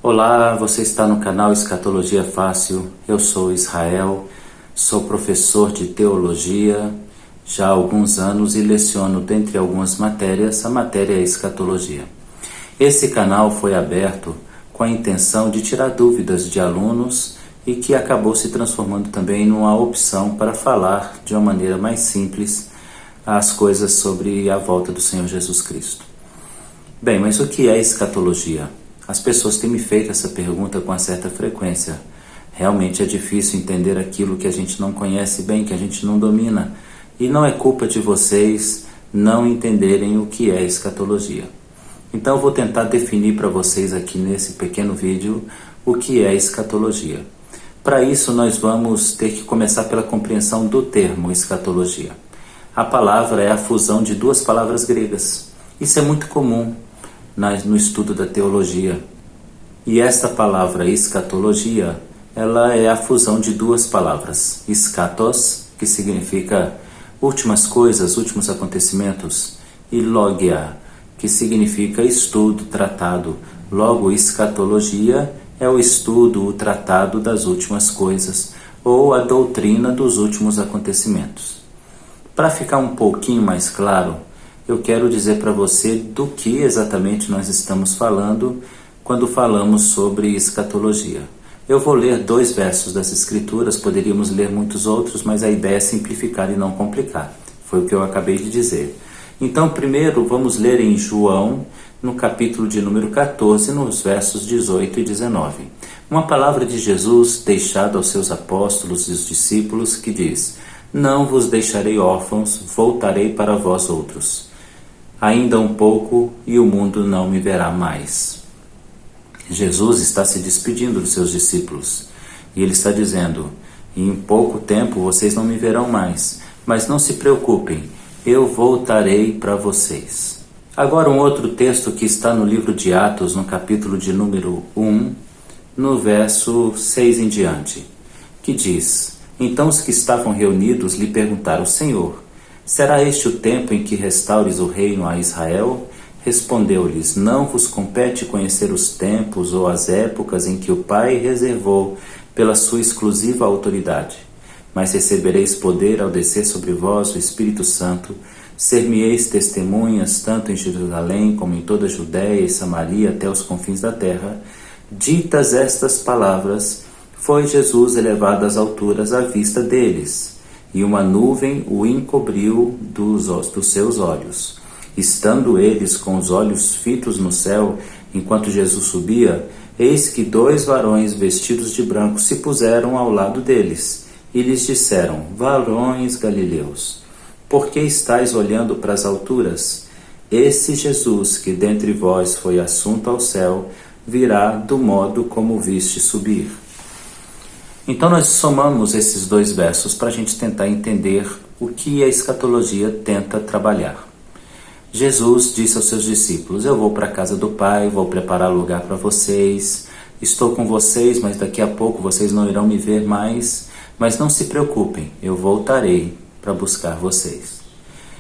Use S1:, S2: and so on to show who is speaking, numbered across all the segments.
S1: Olá, você está no canal Escatologia Fácil. Eu sou Israel, sou professor de teologia já há alguns anos e leciono, dentre algumas matérias, a matéria Escatologia. Esse canal foi aberto com a intenção de tirar dúvidas de alunos e que acabou se transformando também numa opção para falar de uma maneira mais simples as coisas sobre a volta do Senhor Jesus Cristo. Bem, mas o que é escatologia? As pessoas têm me feito essa pergunta com uma certa frequência. Realmente é difícil entender aquilo que a gente não conhece bem, que a gente não domina. E não é culpa de vocês não entenderem o que é escatologia. Então eu vou tentar definir para vocês aqui nesse pequeno vídeo o que é escatologia. Para isso nós vamos ter que começar pela compreensão do termo escatologia. A palavra é a fusão de duas palavras gregas. Isso é muito comum no estudo da teologia. E esta palavra escatologia, ela é a fusão de duas palavras. Eschatos, que significa últimas coisas, últimos acontecimentos, e logia, que significa estudo, tratado. Logo, escatologia é o estudo, o tratado das últimas coisas, ou a doutrina dos últimos acontecimentos. Para ficar um pouquinho mais claro, eu quero dizer para você do que exatamente nós estamos falando quando falamos sobre escatologia. Eu vou ler 2 versos das Escrituras, poderíamos ler muitos outros, mas a ideia é simplificar e não complicar. Foi o que eu acabei de dizer. Então, primeiro, vamos ler em João, no capítulo de número 14, nos versos 18 e 19. Uma palavra de Jesus deixada aos seus apóstolos e os discípulos que diz: "Não vos deixarei órfãos, voltarei para vós outros. Ainda um pouco e o mundo não me verá mais." Jesus está se despedindo dos seus discípulos e ele está dizendo: em pouco tempo vocês não me verão mais, mas não se preocupem, eu voltarei para vocês. Agora um outro texto que está no livro de Atos, no capítulo de número 1, no verso 6 em diante, que diz: "Então os que estavam reunidos lhe perguntaram: Senhor, será este o tempo em que restaures o reino a Israel?" Respondeu-lhes: "Não vos compete conhecer os tempos ou as épocas em que o Pai reservou pela sua exclusiva autoridade. Mas recebereis poder ao descer sobre vós o Espírito Santo. Ser-me-eis testemunhas tanto em Jerusalém como em toda a Judéia e Samaria até os confins da terra." Ditas estas palavras, foi Jesus elevado às alturas à vista deles, e uma nuvem o encobriu dos seus olhos. Estando eles com os olhos fitos no céu, enquanto Jesus subia, eis que 2 varões vestidos de branco se puseram ao lado deles, e lhes disseram: "Varões galileus, por que estáis olhando para as alturas? Esse Jesus que dentre vós foi assunto ao céu, virá do modo como viste subir." Então nós somamos esses 2 versos para a gente tentar entender o que a escatologia tenta trabalhar. Jesus disse aos seus discípulos: "Eu vou para a casa do Pai, vou preparar lugar para vocês, estou com vocês, mas daqui a pouco vocês não irão me ver mais, mas não se preocupem, eu voltarei para buscar vocês."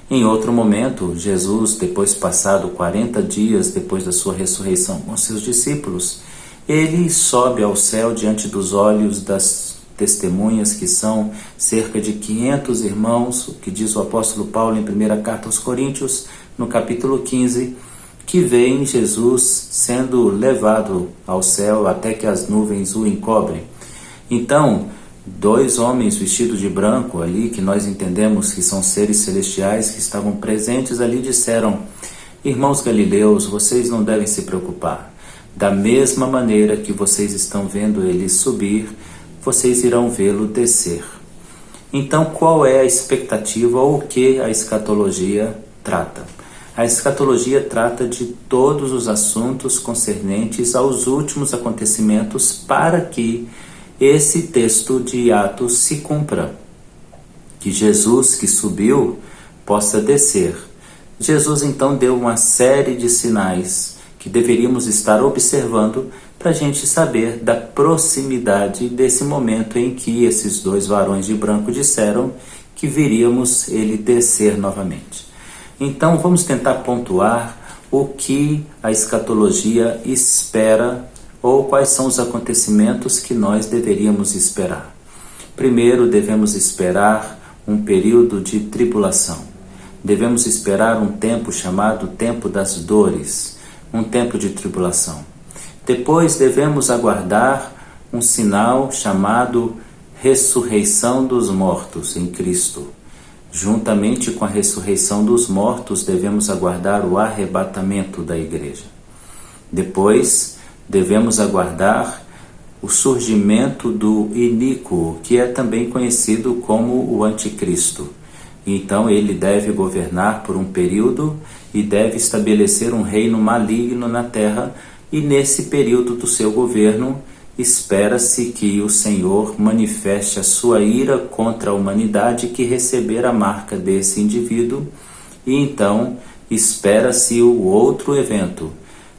S1: Em outro momento, Jesus, depois passado 40 dias depois da sua ressurreição com seus discípulos, ele sobe ao céu diante dos olhos das testemunhas, que são cerca de 500 irmãos, o que diz o apóstolo Paulo em 1ª carta aos Coríntios, no capítulo 15, que veem Jesus sendo levado ao céu até que as nuvens o encobrem. Então, 2 homens vestidos de branco ali, que nós entendemos que são seres celestiais que estavam presentes ali, disseram: "Irmãos galileus, vocês não devem se preocupar. Da mesma maneira que vocês estão vendo ele subir, vocês irão vê-lo descer." Então, qual é a expectativa ou o que a escatologia trata? A escatologia trata de todos os assuntos concernentes aos últimos acontecimentos para que esse texto de Atos se cumpra. Que Jesus que subiu possa descer. Jesus então deu uma série de sinais que deveríamos estar observando para a gente saber da proximidade desse momento em que esses 2 varões de branco disseram que viríamos ele descer novamente. Então vamos tentar pontuar o que a escatologia espera ou quais são os acontecimentos que nós deveríamos esperar. Primeiro, devemos esperar um período de tribulação. Devemos esperar um tempo chamado tempo das dores, um tempo de tribulação. Depois, devemos aguardar um sinal chamado ressurreição dos mortos em Cristo. Juntamente com a ressurreição dos mortos, devemos aguardar o arrebatamento da igreja. Depois, devemos aguardar o surgimento do iníquo, que é também conhecido como o anticristo. Então ele deve governar por um período e deve estabelecer um reino maligno na terra, e nesse período do seu governo espera-se que o Senhor manifeste a sua ira contra a humanidade que receber a marca desse indivíduo, e então espera-se o outro evento,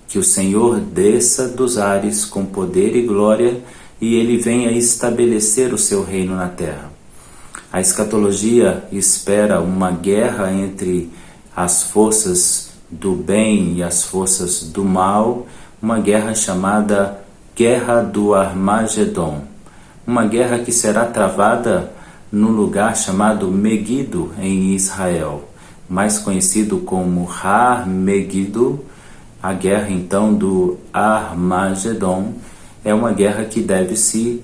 S1: que o Senhor desça dos ares com poder e glória e ele venha estabelecer o seu reino na terra. A escatologia espera uma guerra entre as forças do bem e as forças do mal, uma guerra chamada Guerra do Armagedon, uma guerra que será travada num lugar chamado Megido em Israel, mais conhecido como Har Megido. A guerra, então, do Armagedon é uma guerra que deve se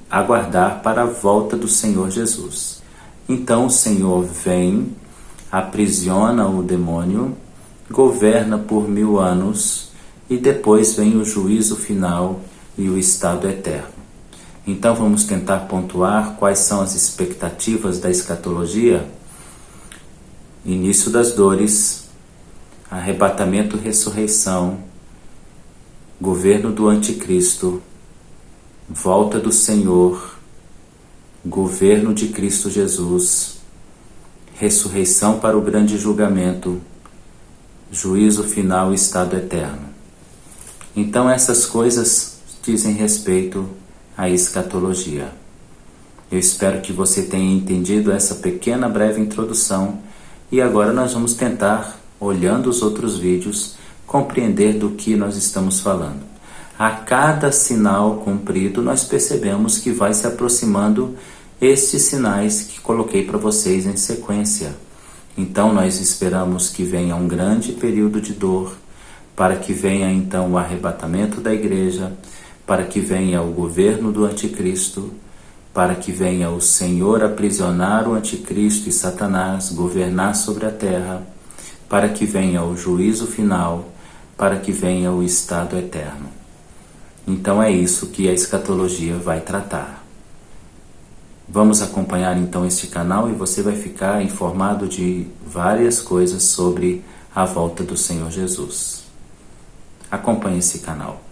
S1: aguardar para a volta do Senhor Jesus. Então o Senhor vem, aprisiona o demônio, governa por 1000 anos e depois vem o juízo final e o estado eterno. Então vamos tentar pontuar quais são as expectativas da escatologia. Início das dores, arrebatamento e ressurreição, governo do anticristo, volta do Senhor, governo de Cristo Jesus, ressurreição para o grande julgamento, juízo final e estado eterno. Então essas coisas dizem respeito à escatologia. Eu espero que você tenha entendido essa pequena breve introdução e agora nós vamos tentar, olhando os outros vídeos, compreender do que nós estamos falando. A cada sinal cumprido, nós percebemos que vai se aproximando estes sinais que coloquei para vocês em sequência. Então nós esperamos que venha um grande período de dor, para que venha então o arrebatamento da igreja, para que venha o governo do anticristo, para que venha o Senhor aprisionar o anticristo e Satanás, governar sobre a terra, para que venha o juízo final, para que venha o estado eterno. Então é isso que a escatologia vai tratar. Vamos acompanhar então este canal e você vai ficar informado de várias coisas sobre a volta do Senhor Jesus. Acompanhe esse canal.